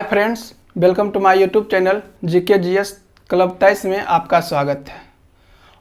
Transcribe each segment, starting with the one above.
Friends, welcome to my YouTube channel GK GS club 23 में आपका स्वागत है।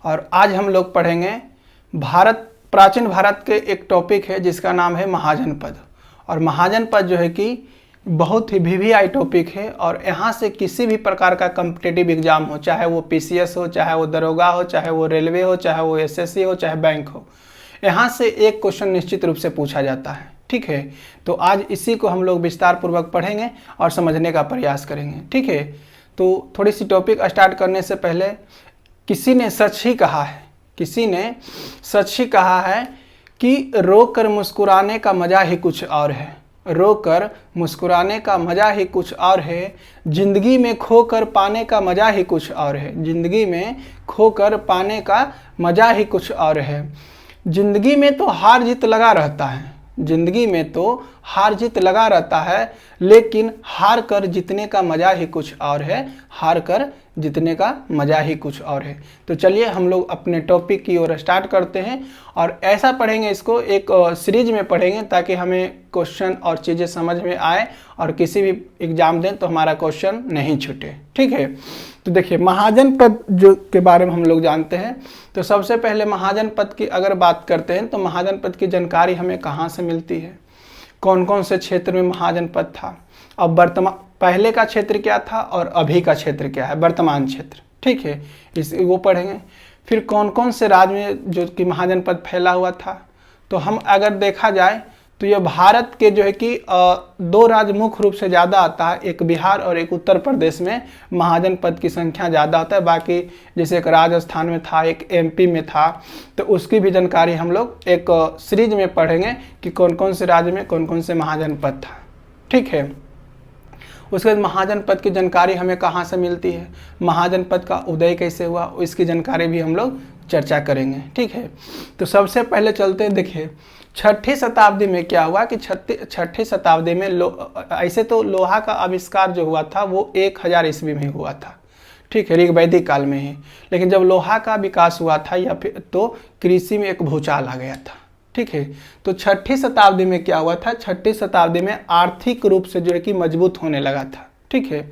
और आज हम लोग पढ़ेंगे प्राचीन भारत के एक टॉपिक है जिसका नाम है महाजनपद। और महाजनपद जो है कि बहुत ही वीवीआई टॉपिक है और यहाँ से किसी भी प्रकार का कम्पिटिटिव एग्जाम हो, चाहे वो पीसीएस हो, चाहे वो दरोगा हो, चाहे वो रेलवे हो, चाहे वो एसएससी हो, चाहे बैंक हो, यहाँ से एक क्वेश्चन निश्चित रूप से पूछा जाता है। ठीक है, तो आज इसी को हम लोग विस्तार पूर्वक पढ़ेंगे और समझने का प्रयास करेंगे। ठीक है, तो थोड़ी सी टॉपिक स्टार्ट करने से पहले किसी ने सच ही कहा है कि रोकर मुस्कुराने का मज़ा ही कुछ और है। रोकर मुस्कुराने का मज़ा ही कुछ और है, ज़िंदगी में खोकर पाने का मज़ा ही कुछ और है। ज़िंदगी में खोकर पाने का मज़ा ही कुछ और है। ज़िंदगी में तो हार जीत लगा रहता है, ज़िंदगी में तो हार जीत लगा रहता है, लेकिन हार कर जीतने का मज़ा ही कुछ और है। हार कर जीतने का मज़ा ही कुछ और है। तो चलिए हम लोग अपने टॉपिक की ओर स्टार्ट करते हैं और ऐसा पढ़ेंगे, इसको एक सीरीज में पढ़ेंगे ताकि हमें क्वेश्चन और चीज़ें समझ में आए और किसी भी एग्ज़ाम दें तो हमारा क्वेश्चन नहीं छूटे। ठीक है, तो देखिए महाजनपद जो के बारे में हम लोग जानते हैं। तो सबसे पहले महाजनपद की अगर बात करते हैं तो महाजनपद की जानकारी हमें कहाँ से मिलती है, कौन कौन से क्षेत्र में महाजनपद था, अब वर्तमान पहले का क्षेत्र क्या था और अभी का क्षेत्र क्या है, वर्तमान क्षेत्र। ठीक है, वो पढ़ेंगे। फिर कौन कौन से राज्य में जो कि महाजनपद फैला हुआ था। तो हम अगर देखा जाए तो ये भारत के जो है कि दो राज्य मुख्य रूप से ज़्यादा आता है, एक बिहार और एक उत्तर प्रदेश में महाजनपद की संख्या ज़्यादा होता है। बाकी जैसे एक राजस्थान में था, एक एमपी में था, तो उसकी भी जानकारी हम लोग एक सीरीज में पढ़ेंगे कि कौन कौन से राज्य में कौन कौन से महाजनपद था। ठीक है, उसके बाद महाजनपद की जानकारी हमें कहाँ से मिलती है, महाजनपद का उदय कैसे हुआ, इसकी जानकारी भी हम लोग चर्चा करेंगे। ठीक है, तो सबसे पहले चलते हैं। देखिए छठी शताब्दी में क्या हुआ कि छठी शताब्दी में ऐसे तो लोहा का आविष्कार जो हुआ था वो 1000 ईस्वी में हुआ था। ठीक है, ऋग वैदिक काल में ही। लेकिन जब लोहा का विकास हुआ था या फिर तो कृषि में एक भूचाल आ गया था। ठीक है, तो छठी शताब्दी में क्या हुआ था, छठी शताब्दी में आर्थिक रूप से जो है कि मजबूत होने लगा था। ठीक है,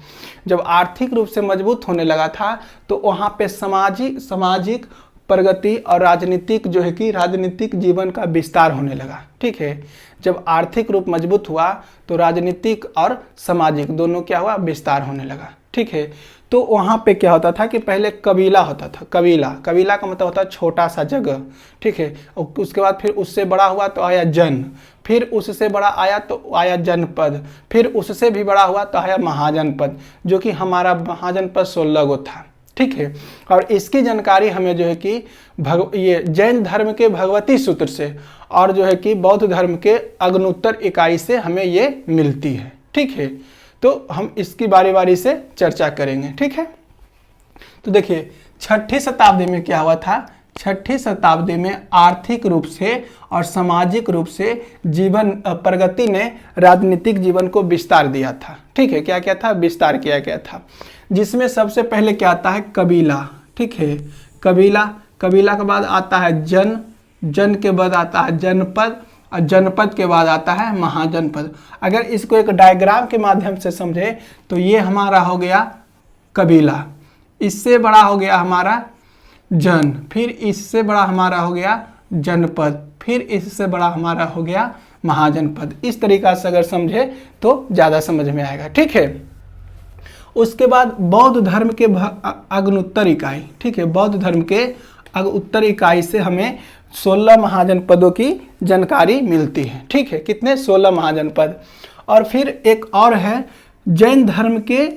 जब आर्थिक रूप से मजबूत होने लगा था तो वहाँ पे सामाजिक प्रगति और राजनीतिक जो है कि राजनीतिक जीवन का विस्तार होने लगा। ठीक है, जब आर्थिक रूप मजबूत हुआ तो राजनीतिक और सामाजिक दोनों क्या हुआ, विस्तार होने लगा। ठीक है, तो वहाँ पे क्या होता था कि पहले कबीला होता था। कबीला का मतलब होता है छोटा सा जगह। ठीक है, और उसके बाद फिर उससे बड़ा हुआ तो आया जन, फिर उससे बड़ा आया तो आया जनपद, फिर उससे भी बड़ा हुआ तो आया महाजनपद, जो कि हमारा महाजनपद 16 गो था। ठीक है, और इसकी जानकारी हमें जो है कि ये जैन धर्म के भगवती सूत्र से और जो है कि बौद्ध धर्म के अग्नुत्तर इकाई से हमें ये मिलती है। ठीक है, तो हम इसकी बारी बारी से चर्चा करेंगे। ठीक है, तो देखिए छठी शताब्दी में क्या हुआ था, छठी शताब्दी में आर्थिक रूप से और सामाजिक रूप से जीवन प्रगति ने राजनीतिक जीवन को विस्तार दिया था। ठीक है, क्या क्या था, विस्तार किया गया था, जिसमें सबसे पहले क्या आता है, कबीला। ठीक है, कबीला के बाद आता है जन के बाद आता है जनपद और जनपद के बाद आता है महाजनपद। अगर इसको एक डायग्राम के माध्यम से समझे तो ये हमारा हो गया कबीला, इससे बड़ा हो गया हमारा जन, फिर इससे बड़ा हमारा हो गया जनपद, फिर इससे बड़ा हमारा हो गया महाजनपद। इस तरीका से अगर समझे तो ज़्यादा समझ में आएगा। ठीक है, उसके बाद बौद्ध धर्म के अग्नुत्तर इकाई। ठीक है, बौद्ध धर्म के उत्तर इकाई से हमें 16 महाजनपदों की जानकारी मिलती है। ठीक है, कितने, 16 महाजनपद। और फिर एक और है जैन धर्म के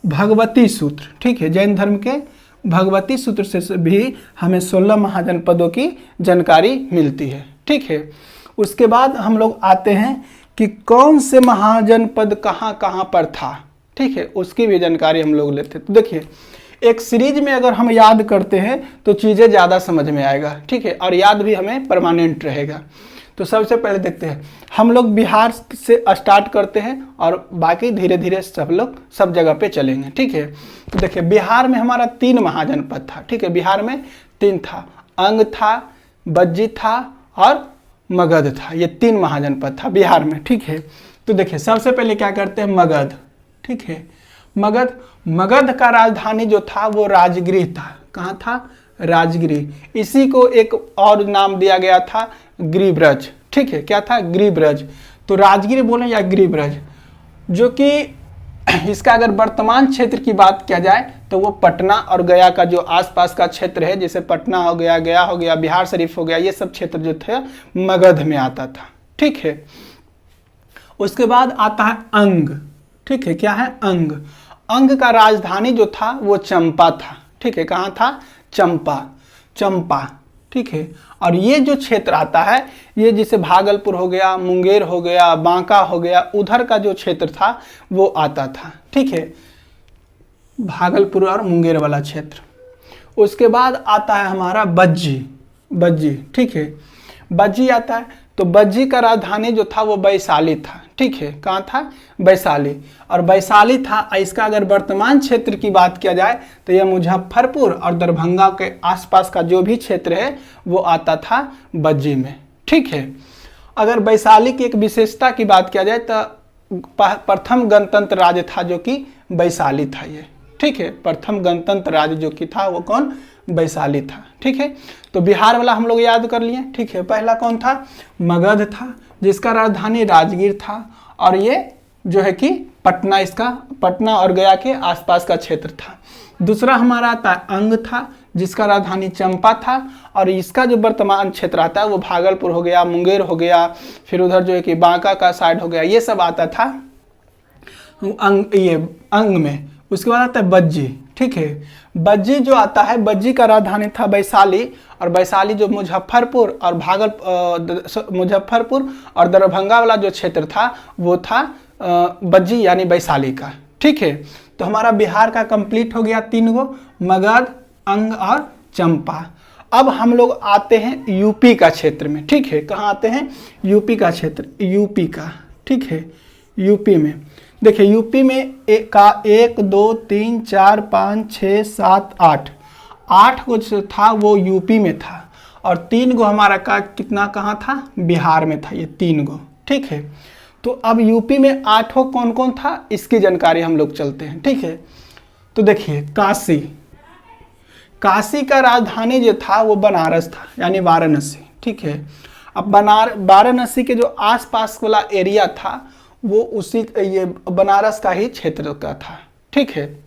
भगवती सूत्र। ठीक है, जैन धर्म के भगवती सूत्र से भी हमें 16 महाजनपदों की जानकारी मिलती है। ठीक है, उसके बाद हम लोग आते हैं कि कौन से महाजनपद कहाँ कहाँ पर था। ठीक है, उसकी भी जानकारी हम लोग लेते हैं। तो देखिए एक सीरीज में अगर हम याद करते हैं तो चीज़ें ज़्यादा समझ में आएगा। ठीक है, और याद भी हमें परमानेंट रहेगा। तो सबसे पहले देखते हैं, हम लोग बिहार से स्टार्ट करते हैं और बाकी धीरे धीरे सब लोग सब जगह पे चलेंगे। ठीक है, तो देखिए बिहार में हमारा 3 महाजनपद था। ठीक है, बिहार में 3 था, अंग था, बज्जी था और मगध था। ये 3 महाजनपद था बिहार में। ठीक है, तो देखिए सबसे पहले क्या करते हैं, मगध। ठीक है। मगध का राजधानी जो था वो राजगृह था। कहाँ था? राजगृह। इसी को एक और नाम दिया गया था गिरिब्रज, ठीक है। क्या था? गिरिब्रज। तो राजगृह बोले या गिरिब्रज, जो कि इसका अगर वर्तमान क्षेत्र की बात किया जाए तो वो पटना और गया का जो आसपास का क्षेत्र है, जैसे पटना हो गया, गया हो गया, बिहार शरीफ हो गया, ये सब क्षेत्र जो थे मगध में आता था, ठीक है। उसके बाद आता है अंग, ठीक है। क्या है? अंग। अंग का राजधानी जो था वो चंपा था, ठीक है। कहाँ था? चंपा, ठीक है। और ये जो क्षेत्र आता है, ये जैसे भागलपुर हो गया, मुंगेर हो गया, बांका हो गया, उधर का जो क्षेत्र था वो आता था, ठीक है। भागलपुर और मुंगेर वाला क्षेत्र। उसके बाद आता है हमारा बज्जी, ठीक है। बज्जी आता है, तो बज्जी का राजधानी जो था वो वैशाली था, ठीक है। कहाँ था? वैशाली। और वैशाली था, इसका अगर वर्तमान क्षेत्र की बात किया जाए तो यह मुजफ्फरपुर और दरभंगा के आसपास का जो भी क्षेत्र है वो आता था बज्जी में, ठीक है। अगर वैशाली की एक विशेषता की बात किया जाए तो प्रथम गणतंत्र राज्य था जो कि वैशाली था ये, ठीक है। प्रथम गणतंत्र राज्य जो कि था वो कौन? वैशाली था, ठीक है। तो बिहार वाला हम लोग याद कर लिए, ठीक है। पहला कौन था? मगध था, जिसका राजधानी राजगीर था, और ये जो है कि पटना, इसका पटना और गया के आसपास का क्षेत्र था। दूसरा हमारा आता है अंग था, जिसका राजधानी चंपा था, और इसका जो वर्तमान क्षेत्र आता है वो भागलपुर हो गया, मुंगेर हो गया, फिर उधर जो है कि बांका का साइड हो गया, ये सब आता था अंग में। उसके बाद आता है बज्जी, ठीक है। बज्जी जो आता है, बज्जी का राजधानी था वैशाली, और वैशाली जो मुजफ्फरपुर और दरभंगा वाला जो क्षेत्र था वो था बज्जी यानी वैशाली का, ठीक है। तो हमारा बिहार का कंप्लीट हो गया 3 गो, मगध, अंग और चंपा। अब हम लोग आते हैं यूपी का क्षेत्र में, ठीक है। कहाँ आते हैं? यूपी का क्षेत्र, यूपी का, ठीक है। यूपी में देखिए, यूपी में 1 2 3 4 5 6 7 8 गो जो था वो यूपी में था, और 3 गो हमारा का कितना कहाँ था? बिहार में था, ये 3 गो, ठीक है। तो अब यूपी में 8 कौन कौन था इसकी जानकारी हम लोग चलते हैं, ठीक है। तो देखिए, काशी का राजधानी जो था वो बनारस था, यानी वाराणसी, ठीक है। अब वाराणसी के जो आसपास वाला एरिया था वो उसी ये बनारस का ही क्षेत्र का था, ठीक है।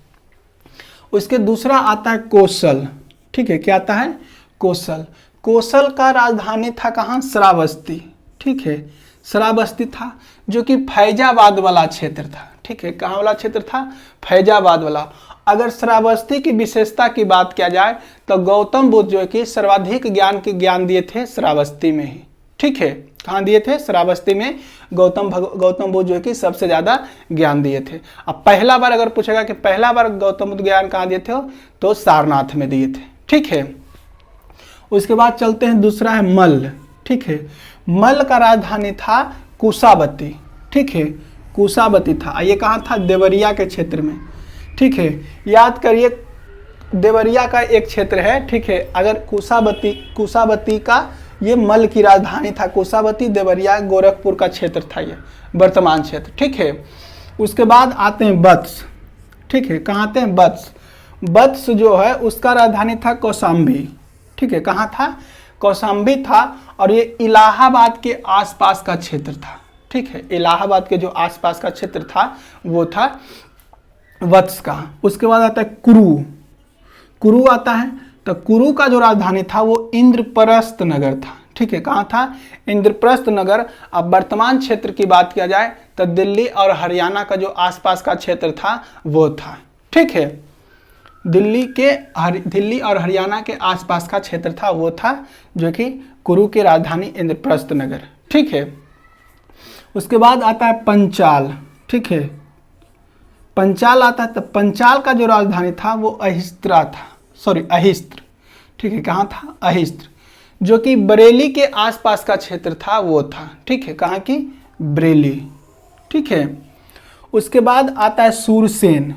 उसके दूसरा आता है कौशल, ठीक है। क्या आता है? कौशल का राजधानी था कहाँ? श्रावस्ती, ठीक है। श्रावस्ती था, जो कि फैजाबाद वाला क्षेत्र था, ठीक है। कहाँ वाला क्षेत्र था? फैजाबाद वाला। अगर श्रावस्ती की विशेषता की बात किया जाए तो गौतम बुद्ध जो है कि सर्वाधिक ज्ञान दिए थे श्रावस्ती में ही, ठीक है। कहाँ दिए थे? श्रावस्ती में गौतम बुद्ध जो है कि सबसे ज़्यादा ज्ञान दिए थे। अब पहला बार अगर पूछेगा कि पहला बार गौतम बुद्ध ज्ञान कहाँ दिए थे तो सारनाथ में दिए थे, ठीक है। उसके बाद चलते हैं, दूसरा है मल्ल, ठीक है। मल्ल का राजधानी था कुशावती, ठीक है। कुशावती था, ये कहाँ था? देवरिया के क्षेत्र में, ठीक है। याद करिए, देवरिया का एक क्षेत्र है, ठीक है। अगर कुशावती का ये मल्ल की राजधानी था, कुशावती, देवरिया, गोरखपुर का क्षेत्र था ये वर्तमान क्षेत्र, ठीक है। उसके बाद आते हैं वत्स, ठीक है। कहाँ आते हैं? वत्स जो है उसका राजधानी था कौशाम्बी, ठीक है। कहाँ था? कौशाम्बी था, और ये इलाहाबाद के आसपास का क्षेत्र था, ठीक है। इलाहाबाद के जो आसपास का क्षेत्र था वो था वत्स का। उसके बाद आता है कुरु आता है, तो कुरु का जो राजधानी था वो इंद्रप्रस्थ नगर था, ठीक है। कहाँ था? इंद्रप्रस्थ नगर। अब वर्तमान क्षेत्र की बात किया जाए तो दिल्ली और हरियाणा का जो आसपास का क्षेत्र था वो था, ठीक है। दिल्ली और हरियाणा के आसपास का क्षेत्र था वो था, जो कि कुरु की राजधानी इंद्रप्रस्थ नगर, ठीक है। उसके बाद आता है पंचाल, ठीक है। पंचाल आता है, तो पंचाल का जो राजधानी था वो अहिस्त्र, ठीक है। कहाँ था? अहिस्त्र, जो कि बरेली के आसपास का क्षेत्र था वो था, ठीक है। कहाँ की? बरेली, ठीक है। उसके बाद आता है सूरसेन,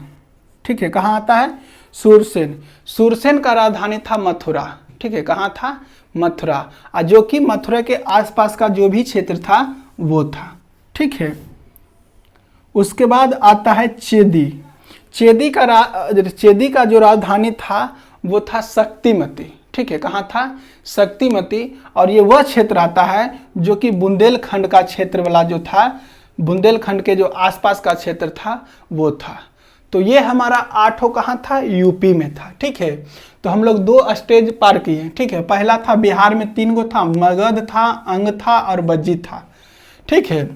ठीक है। कहाँ आता है? सूरसेन का राजधानी था मथुरा, ठीक है। कहाँ था? मथुरा, जो कि मथुरा के आसपास का जो भी क्षेत्र था वो था, ठीक है। उसके बाद आता है चेदी। चेदी का जो राजधानी था वो था शक्तिमती। ठीक है, कहाँ था? शक्तिमती। और ये वह क्षेत्र आता है जो कि बुंदेलखंड का क्षेत्र वाला जो था, बुंदेलखंड के जो आसपास का क्षेत्र था वो था। तो ये हमारा 8 कहाँ था? यूपी में था। ठीक है, तो हम लोग 2 स्टेज पार किए। ठीक है, पहला था बिहार में 3 गो था, मगध था, अंग था और बज्जी था। ठीक है,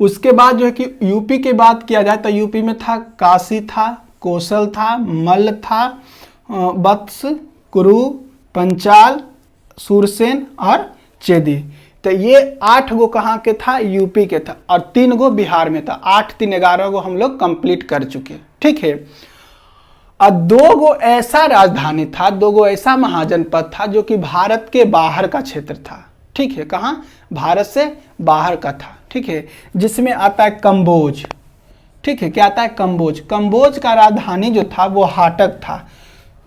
उसके बाद जो है कि यूपी की बात किया जाए तो यूपी में था काशी था, कौशल था, मल्ल था, वत्स, कुरु, पंचाल, सूरसेन और चेदी। तो ये 8 गो कहाँ के था? यूपी के था, और 3 गो बिहार में था। 8 3 11 गो हम लोग कंप्लीट कर चुके। ठीक है, और 2 गो ऐसा राजधानी था, 2 गो ऐसा महाजनपद था जो कि भारत के बाहर का क्षेत्र था। ठीक है, कहाँ? भारत से बाहर का था। ठीक है, जिसमें आता है कंबोज। ठीक है, क्या आता है? कंबोज। कंबोज का राजधानी जो था वो हाटक था।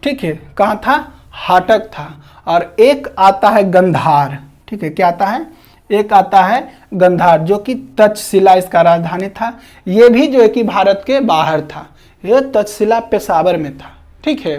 ठीक है, कहाँ था? हाटक था। और एक आता है गंधार। ठीक है, क्या आता है? एक आता है गंधार, जो कि तक्षशिला इसका राजधानी था। ये भी जो है कि भारत के बाहर था। ये तक्षशिला पेशावर में था। ठीक है,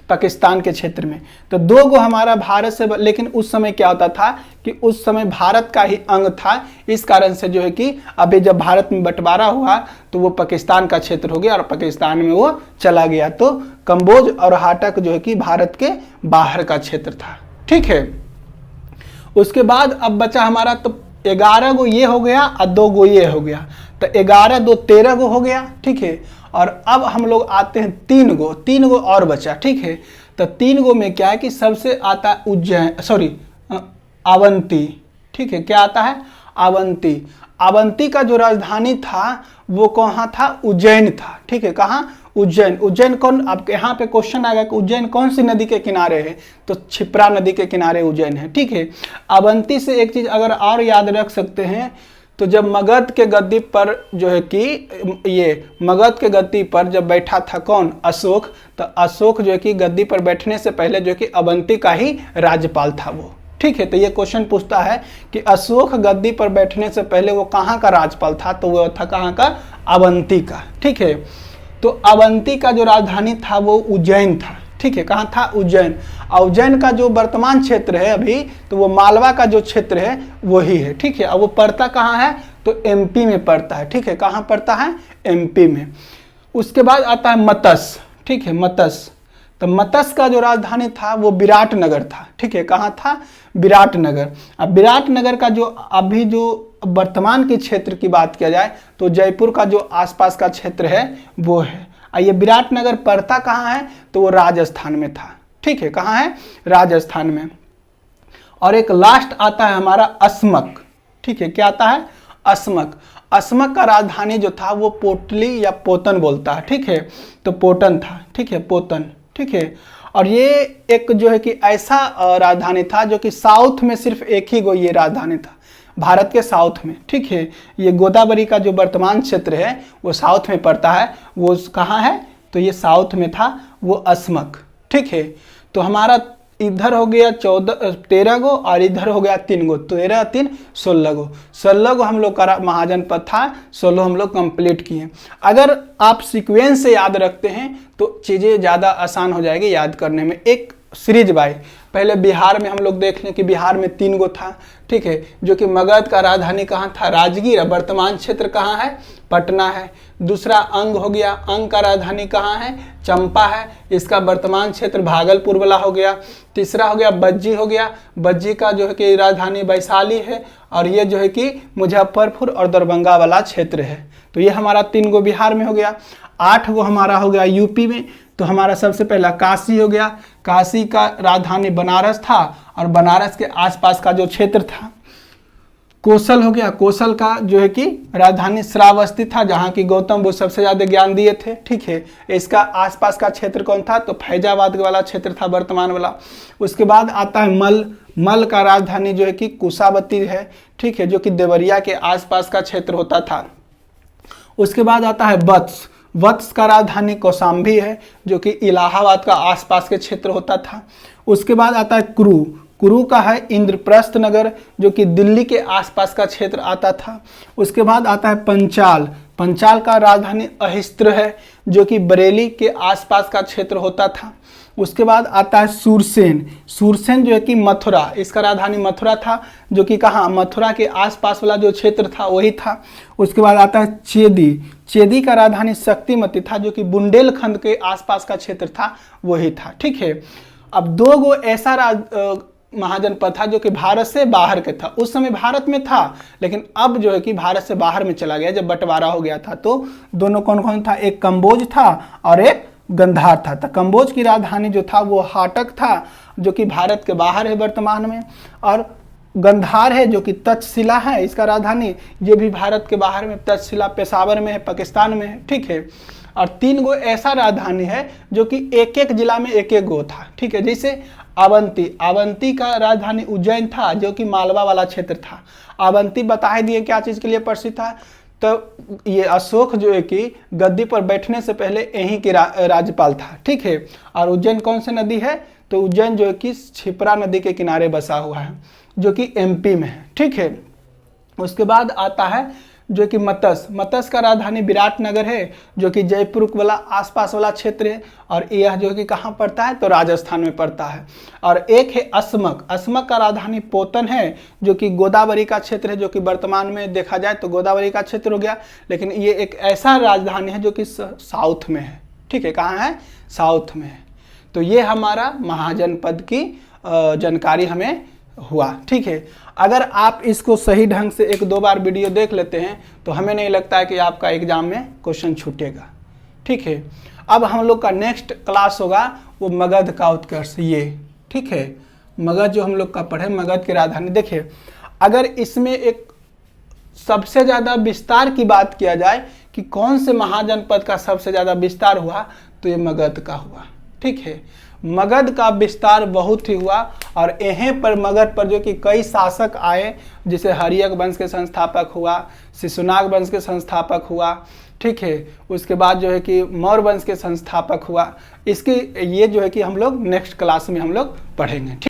पाकिस्तान के क्षेत्र में। तो 2 गो हमारा भारत से, लेकिन उस समय क्या होता था कि उस समय भारत का ही अंग था। इस कारण से जो है कि अभी जब भारत में बंटवारा हुआ तो वो पाकिस्तान का क्षेत्र हो गया और पाकिस्तान में वो चला गया। तो कंबोज और हाटक जो है कि भारत के बाहर का क्षेत्र था। ठीक है, उसके बाद अब बचा हमारा तो 11 गो ये हो गया और 2 गो ये हो गया। तो 11 2 13 गो हो गया। ठीक है, और अब हम लोग आते हैं 3 गो और बचा। ठीक है, तो 3 गो में क्या है कि सबसे आता है अवंती। ठीक है, क्या आता है? अवंती। अवंती का जो राजधानी था वो कहाँ था? उज्जैन था। ठीक है, कहाँ? उज्जैन। उज्जैन कौन? आपके यहाँ पे क्वेश्चन आएगा कि उज्जैन कौन सी नदी के किनारे है? तो क्षिप्रा नदी के किनारे उज्जैन है। ठीक है, अवंती से एक चीज अगर और याद रख सकते हैं, तो जब मगध के गद्दी पर जो है कि ये मगध के गद्दी पर जब बैठा था कौन? अशोक। तो अशोक जो है कि गद्दी पर बैठने से पहले जो है कि अवंती का ही राज्यपाल था वो। ठीक है, तो ये क्वेश्चन पूछता है कि अशोक गद्दी पर बैठने से पहले वो कहाँ का राज्यपाल था? तो वो था कहाँ का? अवंती का। ठीक है, तो अवंती का जो राजधानी था वो उज्जैन था। ठीक है, कहाँ था? उज्जैन। उज्जैन का जो वर्तमान क्षेत्र है अभी, तो वो मालवा का जो क्षेत्र है वही है। ठीक है, अब वो पड़ता कहाँ है? तो एमपी में पड़ता है। ठीक है, कहाँ पड़ता है? एमपी में। उसके बाद आता है मत्स्य। ठीक है, मत्स्य। तो मत्स्य का जो राजधानी था वो विराटनगर था। ठीक है, कहाँ था? विराटनगर। अब विराटनगर का जो अभी जो वर्तमान के क्षेत्र की बात किया जाए तो जयपुर का जो आसपास का क्षेत्र है वो है। ये विराटनगर पड़ता कहाँ है? तो वो राजस्थान में था। ठीक है, कहाँ है? राजस्थान में। और एक लास्ट आता है हमारा अस्मक। ठीक है, क्या आता है? अस्मक। अस्मक का राजधानी जो था वो पोटली या पोतन बोलता है। ठीक है, तो पोटन था। ठीक है, पोतन। ठीक है, और ये एक जो है कि ऐसा राजधानी था जो कि साउथ में सिर्फ एक ही गो ये राजधानी था, भारत के साउथ में। ठीक है, ये गोदावरी का जो वर्तमान क्षेत्र है वो साउथ में पड़ता है। वो कहाँ है? तो ये साउथ में था वो अस्मक। ठीक है, तो हमारा इधर हो गया 13 गो और इधर हो गया 3 गो। 13 3 16 गो। 16 गो हम लोग का महाजनपद था, 16 हम लोग कंप्लीट किए। अगर आप सीक्वेंस से याद रखते हैं तो चीज़ें ज़्यादा आसान हो जाएगी याद करने में। एक सीरीज बाय पहले बिहार में हम लोग देख लें कि बिहार में 3 गो था। ठीक है, जो कि मगध का राजधानी कहाँ था? राजगीर। वर्तमान क्षेत्र कहाँ है? पटना है। दूसरा अंग हो गया, अंग का राजधानी कहाँ है? चंपा है। इसका वर्तमान क्षेत्र भागलपुर वाला हो गया। तीसरा हो गया बज्जी हो गया। बज्जी का जो है कि राजधानी वैशाली है। और ये जो है कि मुजफ्फरपुर और दरभंगा वाला क्षेत्र है। तो ये हमारा 3 गो बिहार में हो गया। 8 गो हमारा हो गया यूपी में। तो हमारा सबसे पहला काशी हो गया। काशी का राजधानी बनारस था और बनारस के आसपास का जो क्षेत्र था। कौशल हो गया। कौशल का जो है कि राजधानी श्रावस्ती था, जहाँ की गौतम बुद्ध सबसे ज़्यादा ज्ञान दिए थे। ठीक है, इसका आसपास का क्षेत्र कौन था? तो फैजाबाद वाला क्षेत्र था, वर्तमान वाला। उसके बाद आता है मल। मल का राजधानी जो है कि कुशावती है। ठीक है, जो कि देवरिया के आसपास का क्षेत्र होता था। उसके बाद आता है वत्स। वत्स का राजधानी कौशाम्बी है, जो कि इलाहाबाद का आसपास के क्षेत्र होता था। उसके बाद आता है कुरु। कुरु का है इंद्रप्रस्थ नगर, जो कि दिल्ली के आसपास का क्षेत्र आता था। उसके बाद आता है पंचाल। पंचाल का राजधानी अहिस्त्र है, जो कि बरेली के आसपास का क्षेत्र होता था। उसके बाद आता है सूरसेन। सूरसेन जो है कि मथुरा, इसका राजधानी मथुरा था, जो कि कहाँ, मथुरा के आसपास वाला जो क्षेत्र था वही था। उसके बाद आता है चेदी। चेदी का राजधानी शक्तिमती था, जो कि बुंदेलखंड के आसपास का क्षेत्र था वही था। ठीक है, अब दो गो ऐसा महाजनपद था जो कि भारत से बाहर के था। उस समय भारत में था, लेकिन अब जो है कि भारत से बाहर में चला गया, जब बंटवारा हो गया था। तो दोनों कौन कौन था, एक कंबोज था और एक गंधार था। तो कंबोज की राजधानी जो था वो हाटक था, जो कि भारत के बाहर है वर्तमान में, और गंधार है जो कि तक्षशिला है इसका राजधानी, ये भी भारत के बाहर में, तक्षशिला पेशावर में है, पाकिस्तान में है। ठीक है, और 3 गो ऐसा राजधानी है जो कि एक एक जिला में एक एक गो था। ठीक है, जैसे अवंती। अवंती का राजधानी उज्जैन था, जो कि मालवा वाला क्षेत्र था। अवंती बता ही दिए क्या चीज़ के लिए प्रसिद्ध था। तो ये अशोक जो है कि गद्दी पर बैठने से पहले यहीं के राज्यपाल था। ठीक है, और उज्जैन कौन सी नदी है, तो उज्जैन जो है कि क्षिप्रा नदी के किनारे बसा हुआ है, जो कि एमपी में है। ठीक है, उसके बाद आता है जो कि मत्स्य। मत्स्य का राजधानी विराटनगर है, जो कि जयपुर वाला आसपास वाला क्षेत्र है, और यह जो कि कहाँ पड़ता है, तो राजस्थान में पड़ता है। और एक है अस्मक। अस्मक का राजधानी पोतन है, जो कि गोदावरी का क्षेत्र है, जो कि वर्तमान में देखा जाए तो गोदावरी का क्षेत्र हो गया, लेकिन ये एक ऐसा राजधानी है जो कि साउथ में है। ठीक है, कहाँ है, साउथ में है। तो ये हमारा महाजनपद की जानकारी हमें हुआ। ठीक है, अगर आप इसको सही ढंग से 1-2 बार वीडियो देख लेते हैं तो हमें नहीं लगता है कि आपका एग्जाम में क्वेश्चन छूटेगा। ठीक है, अब हम लोग का नेक्स्ट क्लास होगा वो मगध का उत्कर्ष। ये ठीक है, मगध जो हम लोग का पढ़े, मगध की राजधानी। देखिए, अगर इसमें एक सबसे ज़्यादा विस्तार की बात किया जाए कि कौन से महाजनपद का सबसे ज़्यादा विस्तार हुआ, तो ये मगध का हुआ। ठीक है, मगध का विस्तार बहुत ही हुआ, और यहीं पर मगध पर जो कि कई शासक आए, जैसे हर्यक वंश के संस्थापक हुआ, शिशुनाग वंश के संस्थापक हुआ। ठीक है, उसके बाद जो है कि मौर्य वंश के संस्थापक हुआ। इसकी ये जो है कि हम लोग नेक्स्ट क्लास में हम लोग पढ़ेंगे। ठीक।